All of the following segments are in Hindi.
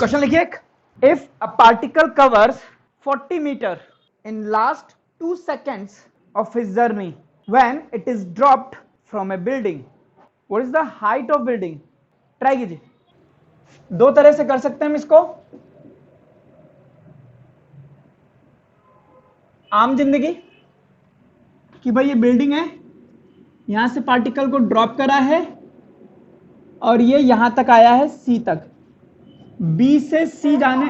क्वेश्चन लिखिए एक, if a particle covers 40 metre in last 2 seconds of his journey when it is dropped from a building, what is the height of building? Try कीजिए, दो तरह से कर सकते हैं हम इसको। आम जिंदगी कि भाई ये बिल्डिंग है, यहां से पार्टिकल को ड्रॉप करा है और ये यहां तक आया है सी तक, बी से सी जाने,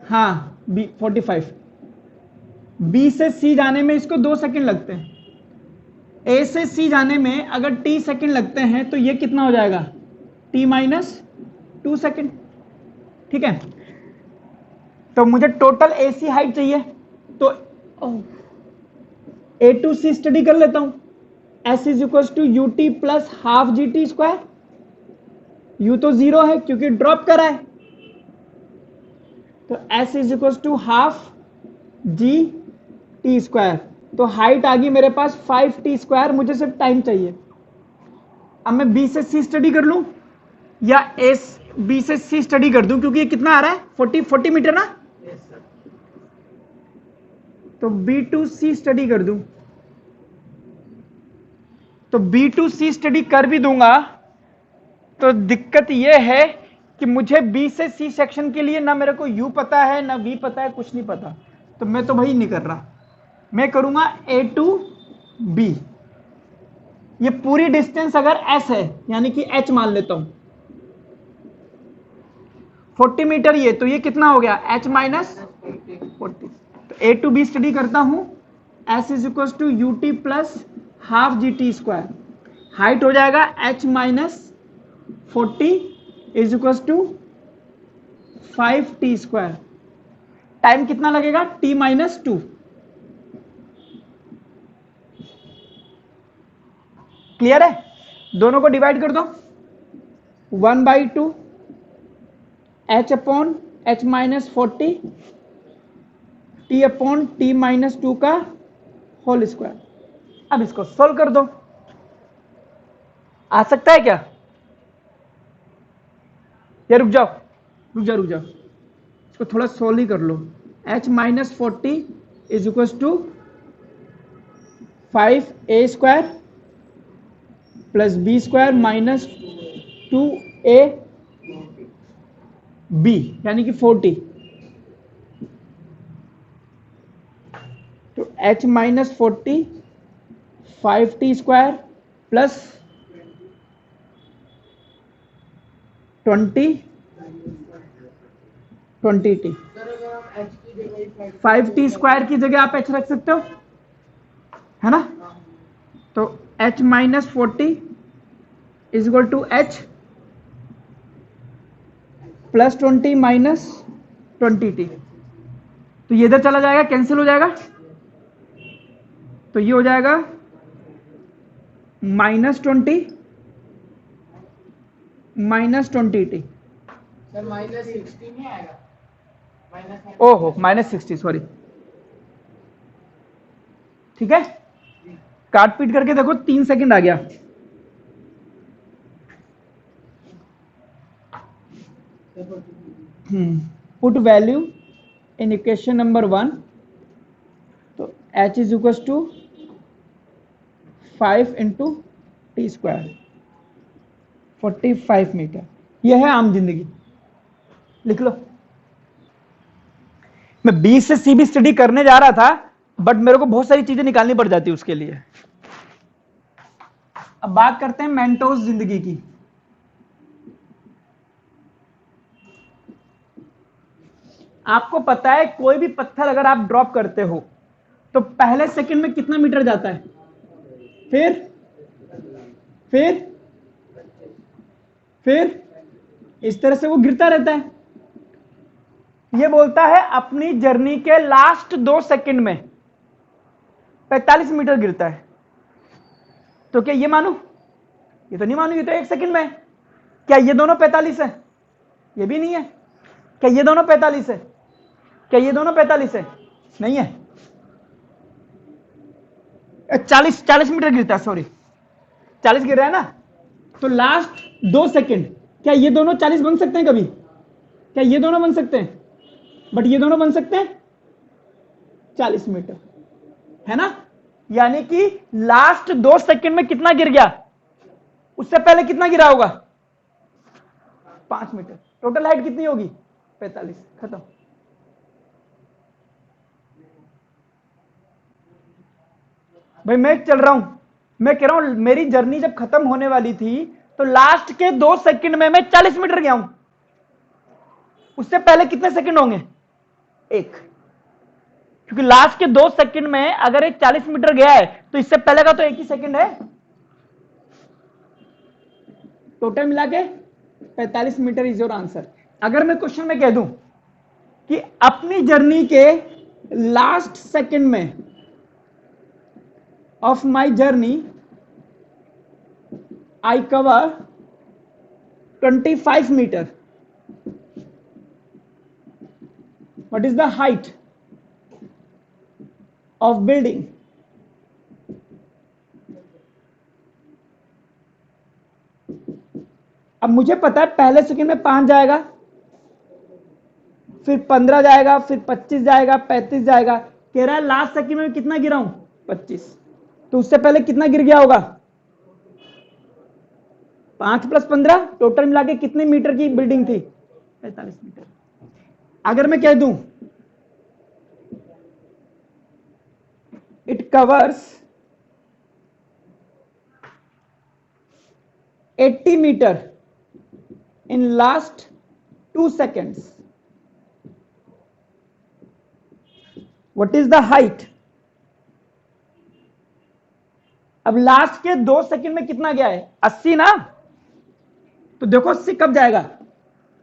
हाँ बी 45, बी से सी जाने में इसको 2 सेकंड लगते हैं, ए से सी जाने में अगर टी सेकंड लगते हैं तो ये कितना हो जाएगा, टी माइनस 2 सेकंड। ठीक है, तो मुझे टोटल ए सी हाइट चाहिए, तो ए टू सी स्टडी कर लेता हूं। S is equal to u t plus half g t square, u तो 0 है क्योंकि ड्रॉप करा है, तो s is equal to half g t square, तो हाइट आ गई मेरे पास 5 टी स्क्वायर, मुझे सिर्फ टाइम चाहिए। अब मैं बी से सी स्टडी कर लूं या एस बी से सी स्टडी कर दूं, क्योंकि ये कितना आ रहा है 40 मीटर ना, तो बी टू सी स्टडी कर दूं, तो बी टू सी स्टडी कर भी दूंगा, तो दिक्कत ये है कि मुझे बी से सी सेक्शन के लिए ना मेरे को यू पता है ना वी पता है, कुछ नहीं पता, तो मैं तो भाई नहीं कर रहा, मैं करूंगा ए टू बी। ये पूरी डिस्टेंस अगर एस है यानी कि एच मान लेता हूं, 40 मीटर ये, तो ये कितना हो गया एच माइनस 40, तो ए टू बी स्टडी करता हूं, s is equal to u t plus half g t square, height हो जाएगा h minus 40 is equal to 5 t square, time कितना लगेगा टी माइनस 2। क्लियर है, दोनों को डिवाइड कर दो, 1/2 H upon H minus 40 T upon T minus 2 का होल स्क्वायर। अब इसको सोल्व कर दो, आ सकता है क्या, या रुक जाओ इसको थोड़ा सोल्व ही कर लो। H minus 40 is equal to 5 a square plus b square minus 2 a b यानी कि 40, तो h minus 40 5 t square plus 20 t, 5 t square की जगह आप एच रख सकते हो, है ना, तो h minus 40 is equal to h plus 20 minus 20 t, तो ये इधर चला जाएगा, कैंसिल हो जाएगा, तो ये हो जाएगा माइनस 20 माइनस 20 टी, माइनस 60 नहीं आएगा, ओहो माइनस 60 सॉरी, ठीक है, काट पीट करके देखो 3 सेकंड आ गया, put value in equation number 1, तो h is equal to 5 into t square 45 metre, यह है आम जिंदगी, लिख लो। मैं बी से सी भी स्टडी करने जा रहा था, बट मेरे को बहुत सारी चीजें निकालनी पड़ जाती है उसके लिए। अब बात करते हैं मेंटोस जिंदगी की। आपको पता है कोई भी पत्थर अगर आप ड्रॉप करते हो तो पहले सेकंड में कितना मीटर जाता है, फिर इस तरह से वो गिरता रहता है, ये बोलता है अपनी जर्नी के लास्ट 2 सेकंड में 45 मीटर गिरता है, तो क्या ये मानू, ये तो नहीं मानू, ये तो 1 सेकंड में है। क्या ये दोनों 45 है, ये भी नहीं है। क्या ये दोनों 45 है, क्या ये दोनों 45 है, नहीं है। 40 मीटर गिरता है, सॉरी 40 गिर रहा है ना, तो लास्ट 2 सेकंड क्या ये दोनों 40 बन सकते हैं कभी, क्या ये दोनों बन सकते हैं? बट ये दोनों बन सकते हैं 40 मीटर, है ना? यानी कि लास्ट 2 सेकंड में कितना गिर गया, उससे पहले कितना गिरा होगा? 5 मीटर। टोटल हाइट कितनी होगी? 45। खत्म। भाई मैं चल रहा हूं, मैं कह रहा हूं मेरी जर्नी जब खत्म होने वाली थी तो लास्ट के 2 सेकंड में मैं 40 मीटर गया हूं, उससे पहले कितने सेकंड होंगे? 1, क्योंकि लास्ट के 2 सेकंड में अगर एक 40 मीटर गया है तो इससे पहले का तो 1 ही सेकंड है। टोटल मिला के 45 मीटर इज योर आंसर। अगर मैं क्वेश्चन में कह दूं कि अपनी जर्नी के लास्ट सेकंड में of my journey I cover 25 metre, what is the height of building? अब मुझे पता है पहले सेकंड में 5 जाएगा, फिर 15 जाएगा, फिर 25 जाएगा, 35 जाएगा। कह रहा है लास्ट सेकंड में कितना गिरा हूं? 25। तो उससे पहले कितना गिर गया होगा? 5 + 15, टोटल मिला के कितने मीटर की बिल्डिंग थी? 45 मीटर। अगर मैं कह दूं it covers 80 metre in last 2 seconds, what is the height? अब लास्ट के 2 सेकंड में कितना गया है? 80 ना? तो देखो 80 कब जाएगा?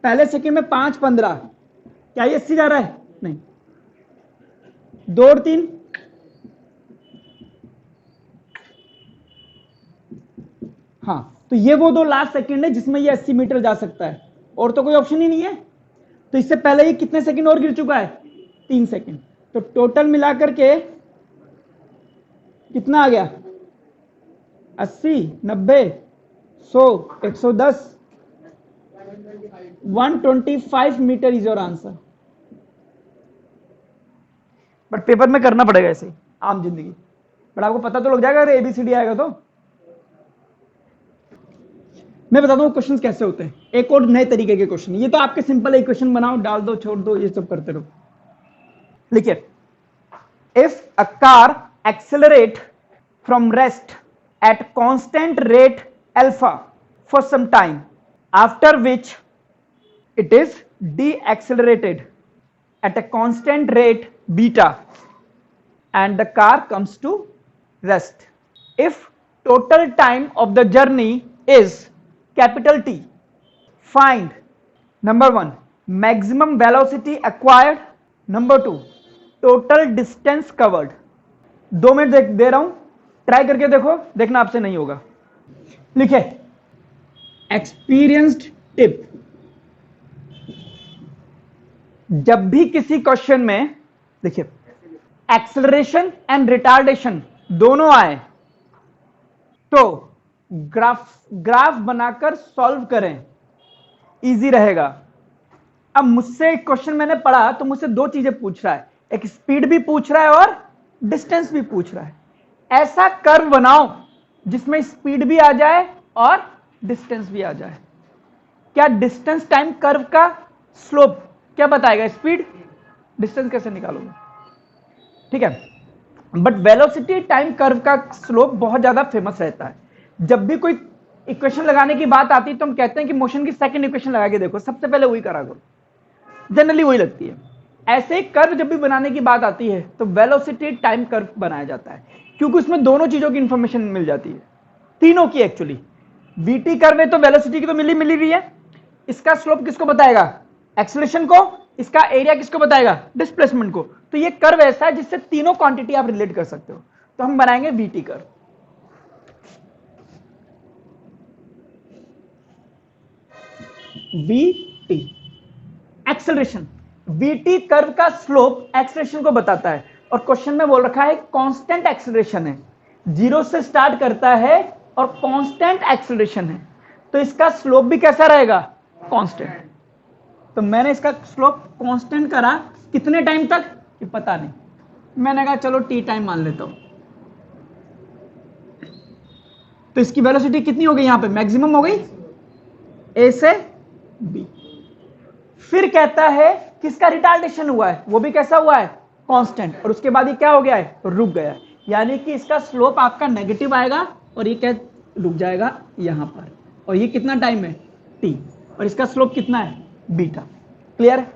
पहले सेकंड में 5 15, क्या ये 80 जा रहा है? नहीं। 2 और 3, हाँ, तो ये वो 2 लास्ट सेकंड है जिसमें ये 80 मीटर जा सकता है, और तो कोई ऑप्शन ही नहीं है। तो इससे पहले ये कितने सेकंड और गिर चुका है? 3 सेकंड। तो टोटल मिलाकर के कितना आ गया? 80, 90, 100, 110, 125 metre is your answer. But paper में करना पड़ेगा ऐसे ही, आम जिंदगी। बट आपको पता तो लग जाएगा अगर ABCD आएगा तो। मैं बताता हूं क्वेश्चंस कैसे होते हैं, एक और नए तरीके के क्वेश्चन। ये तो आपके सिंपल इक्वेशन बनाओ, डाल दो, छोड़ दो, ये सब करते रहो। लिखिए, if a car accelerate from rest at constant rate alpha for some time, after which it is deaccelerated at a constant rate beta and the car comes to rest. If total time of the journey is capital T, find number 1 maximum velocity acquired, number 2 total distance covered। 2 minute दे रहा हूं, ट्राई करके देखो, देखना आपसे नहीं होगा। लिखे, एक्सपीरियंस्ड टिप, जब भी किसी क्वेश्चन में देखिए एक्सेलरेशन एंड रिटार्डेशन दोनों आए तो ग्राफ बनाकर सॉल्व करें, इजी रहेगा। अब मुझसे एक क्वेश्चन मैंने पढ़ा तो मुझसे 2 चीजें पूछ रहा है, एक स्पीड भी पूछ रहा है और डिस्टेंस भी पूछ रहा है। ऐसा कर्व बनाओ जिसमें स्पीड भी आ जाए और डिस्टेंस भी आ जाए। क्या डिस्टेंस टाइम कर्व का स्लोप क्या बताएगा? स्पीड। डिस्टेंस कैसे निकालोगे? ठीक है, बट वेलोसिटी टाइम कर्व का स्लोप बहुत ज्यादा फेमस रहता है। जब भी कोई इक्वेशन लगाने की बात आती है तो हम कहते हैं कि मोशन की सेकंड इक्वेशन लगा के देखो, सबसे पहले वही करा करो, जनरली वही लगती है। ऐसे ही कर्व जब भी बनाने की बात आती है तो वेलोसिटी टाइम कर्व बनाया जाता है, क्योंकि उसमें दोनों चीजों की इंफॉर्मेशन मिल जाती है, तीनों की एक्चुअली। वीटी कर्व है तो वेलोसिटी की तो मिली रही है, इसका स्लोप किसको बताएगा? एक्सेलरेशन को। इसका एरिया किसको बताएगा? डिस्प्लेसमेंट को। तो ये कर्व ऐसा है जिससे तीनों क्वांटिटी आप रिलेट कर सकते हो। तो हम बनाएंगे VT curve. VT acceleration, VT curve का स्लोप एक्सेलरेशन को बताता है, और क्वेश्चन में बोल रखा है कांस्टेंट एक्सेलरेशन है, 0 से स्टार्ट करता है और कांस्टेंट एक्सेलरेशन है, तो इसका स्लोप भी कैसा रहेगा? कांस्टेंट। तो मैंने इसका स्लोप कांस्टेंट करा, कितने टाइम तक ये पता नहीं, मैंने कहा चलो टी टाइम मान लेता हूं। तो इसकी वेलोसिटी कितनी हो गई, यहां पे मैक्सिमम हो गई ए से बी। फिर कहता है किसका रिटार्डेशन हुआ है, वो भी कैसा हुआ है, कांस्टेंट, और उसके बाद ये क्या हो गया है, रुक गया है। यानी कि इसका स्लोप आपका नेगेटिव आएगा और ये क्या रुक जाएगा यहां पर, और ये कितना टाइम है टी, और इसका स्लोप कितना है बीटा। क्लियर है?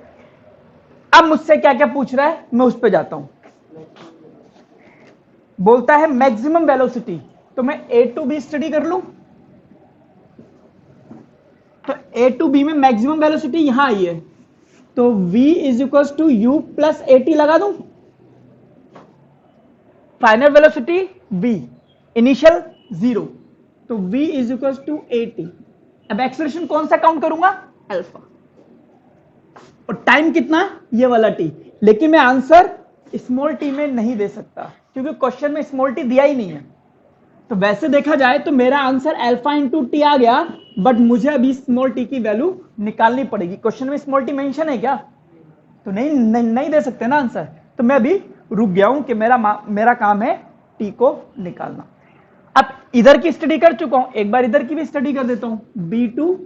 अब मुझसे क्या क्या पूछ रहा है, मैं उस पर जाता हूं। बोलता है मैक्सिमम वेलोसिटी, तो मैं ए टू बी स्टडी कर लूं। तो ए टू बी में मैक्सिमम वेलोसिटी यहां आई है, तो v is equal to u plus a t लगा दूं। फाइनल वेलोसिटी v, इनिशियल 0, तो v is equal to a t. अब एक्सेलरेशन कौन सा काउंट करूंगा, अल्फा, और टाइम कितना, ये वाला t। लेकिन मैं आंसर स्मॉल t में नहीं दे सकता क्योंकि क्वेश्चन में स्मॉल t दिया ही नहीं है। तो वैसे देखा जाए तो मेरा आंसर अल्फा इंटू टी आ गया, बट मुझे अभी स्मॉल टी की वैल्यू निकालनी पड़ेगी। क्वेश्चन में स्मॉल टी मेंशन है क्या, तो नहीं दे सकते ना आंसर। तो मैं अभी रुक गया हूं कि मेरा काम है टी को निकालना। अब इधर की स्टडी कर चुका हूं, एक बार इधर की भी स्टडी कर देता हूं। B to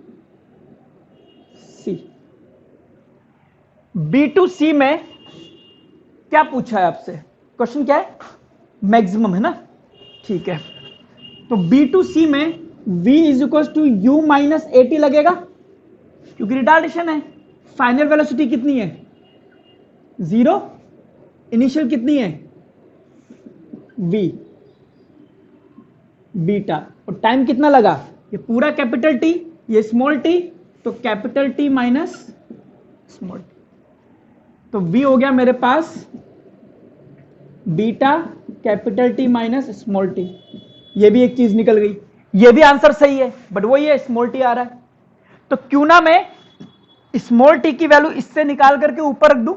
C, B to C में क्या पूछा है आपसे, क्वेश्चन क्या है, मैक्सिमम है ना, ठीक है। तो बी टू सी में v is equal to u minus a t लगेगा क्योंकि रिटार्डेशन है। फाइनल वेलोसिटी कितनी है 0, इनिशियल कितनी है v बीटा, और टाइम कितना लगा, ये पूरा कैपिटल टी, ये स्मॉल टी, तो capital T minus small t, तो v हो गया मेरे पास बीटा capital T minus small t. ये भी एक चीज निकल गई, ये भी आंसर सही है, बट वो ये स्मॉल टी आ रहा है। तो क्यों ना मैं स्मॉल टी की वैल्यू इससे निकाल करके ऊपर रख दूं,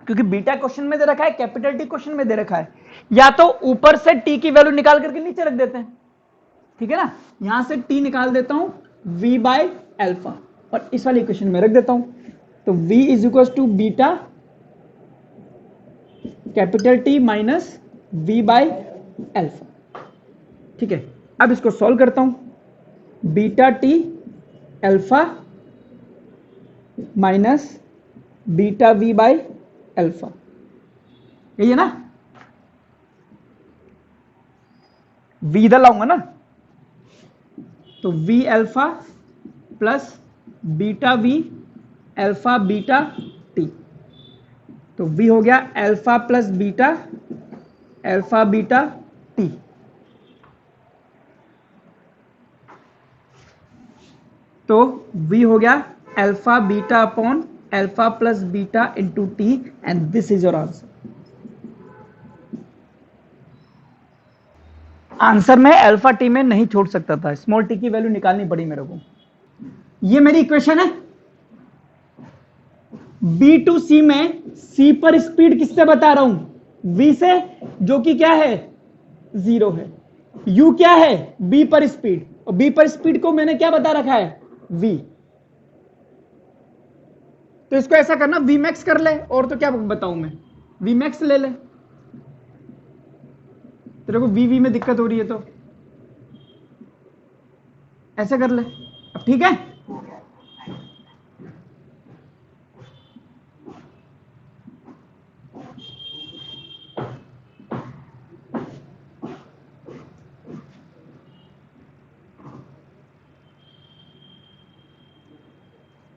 क्योंकि बीटा क्वेश्चन में दे रखा है, कैपिटल टी क्वेश्चन में दे रखा है, या तो ऊपर से टी की वैल्यू निकाल करके नीचे रख देते हैं, ठीक है ना। यहां से टी निकाल देता हूं v बाय एल्फा, और इस वाली इक्वेशन में रख देता हूं। तो v is equal to beta capital T minus v by alpha, ठीक है। अब इसको सॉल्व करता हूं, beta t alpha minus beta v by alpha, यही है ना, v इधर लाऊंगा ना, तो v alpha plus beta v alpha beta t, तो v हो गया alpha plus beta alpha beta t. तो v हो गया alpha beta upon alpha plus beta into t, and this is your answer. Answer में अल्फा टी में नहीं छोड़ सकता था, स्मॉल टी की वैल्यू निकालनी पड़ी मेरे को। ये मेरी इक्वेशन है। बी टू सी में सी पर स्पीड किससे बता रहा हूं, v से, जो कि क्या है 0 है। u क्या है b पर स्पीड, और b पर स्पीड को मैंने क्या बता रखा है v। तो इसको ऐसा करना v मैक्स कर ले, और तो क्या बताऊं मैं, v मैक्स ले ले। तेरे को v में दिक्कत हो रही है तो ऐसे कर ले, अब ठीक है।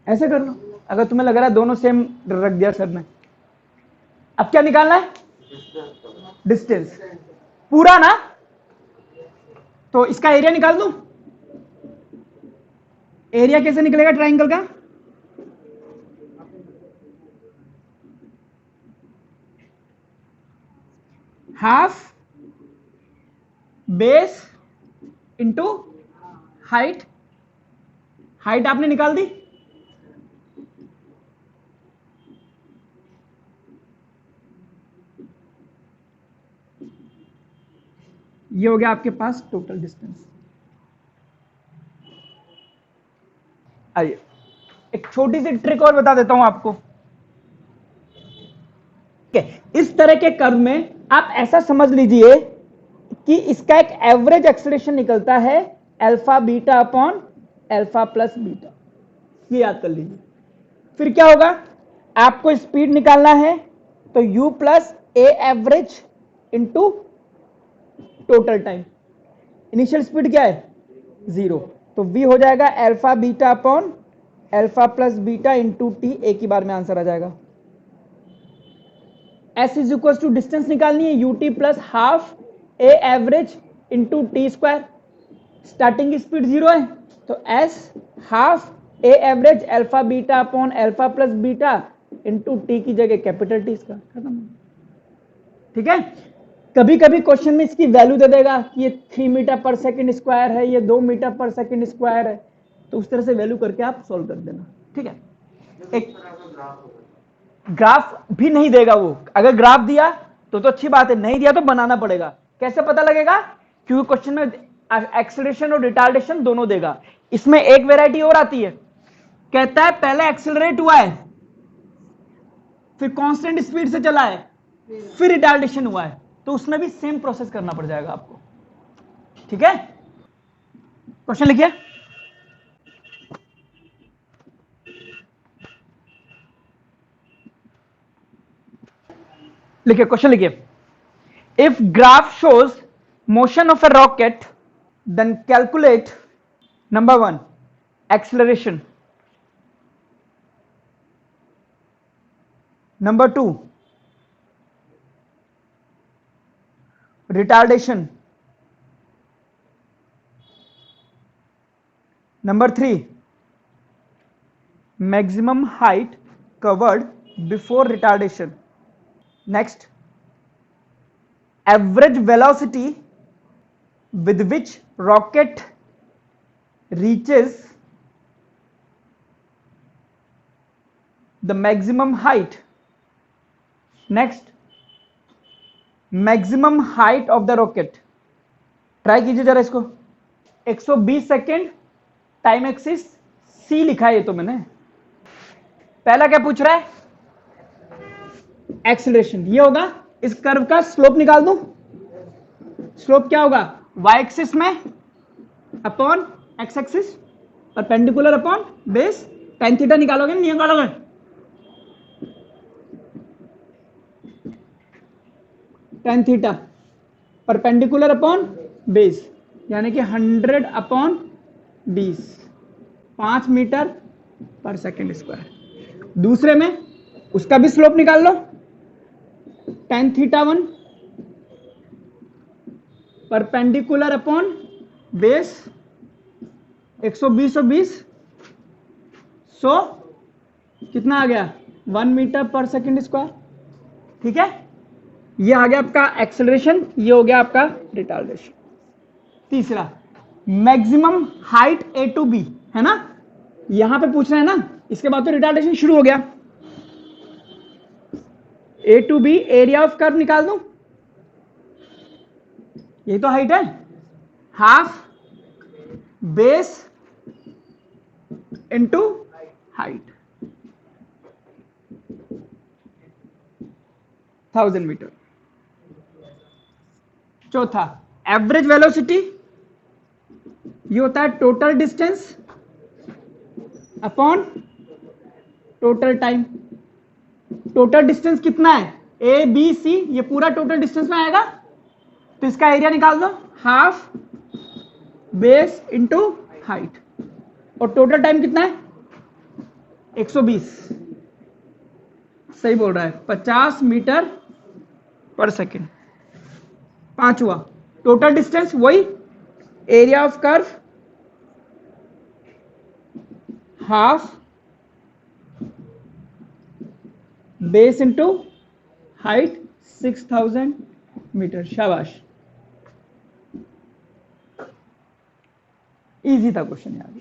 ऐसे कर लो अगर तुम्हें लग रहा है दोनों सेम रख दिया सर ने। अब क्या निकालना है, डिस्टेंस पूरा ना, तो इसका एरिया निकाल दूं। एरिया कैसे निकलेगा ट्राइंगल का, half base into height, height आपने निकाल दी, ये हो गया आपके पास टोटल डिस्टेंस। आइए एक छोटी सी ट्रिक और बता देता हूं आपको। इस तरह के कर्व में आप ऐसा समझ लीजिए कि इसका एक एवरेज एक्सेलरेशन निकलता है alpha beta upon alpha plus beta, ये याद कर लीजिए। फिर क्या होगा, आपको स्पीड निकालना है तो u plus a average into total time. Initial speed क्या है 0, तो v हो जाएगा alpha beta upon alpha plus beta into t, एक ही बार में आंसर आ जाएगा। s is equal to distance निकालनी है ut plus half a average into t square. Starting speed 0 है तो s half a average alpha beta upon alpha plus beta into t की जगह कैपिटल टी इसका, खत्म। ठीक है, कभी कभी क्वेश्चन में इसकी वैल्यू दे देगा कि ये 3 मीटर पर सेकंड स्क्वायर है, ये 2 मीटर पर सेकंड स्क्वायर है, तो उस तरह से वैल्यू करके आप सॉल्व कर देना। ठीक है, एक ग्राफ भी नहीं देगा वो, अगर ग्राफ दिया तो अच्छी बात है, नहीं दिया तो बनाना पड़ेगा। कैसे पता लगेगा, क्योंकि क्वेश्चन में एक्सेलरेशन और रिटार्डेशन दोनों देगा। इसमें एक वेराइटी और आती है, कहता है पहले एक्सेलरेट हुआ है, फिर कांस्टेंट स्पीड से चला है, फिर रिटार्डेशन हुआ है, तो उसमें भी सेम प्रोसेस करना पड़ जाएगा आपको। ठीक है, क्वेश्चन लिखिए। लिखिए क्वेश्चन लिखिए। If graph shows motion of a rocket, then calculate number 1 acceleration, number 2 retardation, number 3 maximum height covered before retardation, next average velocity with which rocket reaches the maximum height, next maximum height of the rocket. Try कीजिए जरा इसको। 120 सेकेंड, टाइम एक्सिस सी लिखा है ये तो मैंने। पहला क्या पूछ रहा है, एक्सेलरेशन। ये होगा, इस कर्व का स्लोप निकाल दूं। स्लोप क्या होगा, y एक्सिस में upon x axis, perpendicular upon base. tan theta निकालोगे नहीं निकालोगे, tan theta perpendicular upon base, यानी कि 100 अपॉन 20, 5 मीटर पर सेकेंड स्क्वायर। दूसरे में उसका भी स्लोप निकाल लो, tan theta 1 perpendicular upon base, 120 और 20 100, कितना आ गया 1 मीटर पर सेकेंड स्क्वायर। ठीक है, ये आ गया आपका एक्सेलरेशन, ये हो गया आपका रिटार्डेशन। तीसरा maximum height A to B है ना, यहां पे पूछ रहे हैं ना, इसके बाद तो रिटार्डेशन शुरू हो गया। A to B area of curve निकाल दूं, ये तो हाइट है, half base into height, 1000 metre. चौथा एवरेज वेलोसिटी, ये होता है total distance upon total time. Total distance कितना है, ए बी सी, ये पूरा टोटल डिस्टेंस में आएगा, तो इसका एरिया निकाल दो, हाफ बेस इंटू हाइट। और टोटल टाइम कितना है 120, सही बोल रहा है, 50 मीटर पर सेकेंड। पांचवा टोटल डिस्टेंस, वही area of curve half base into height 6000 metre. शाबाश, इजी था क्वेश्चन यार।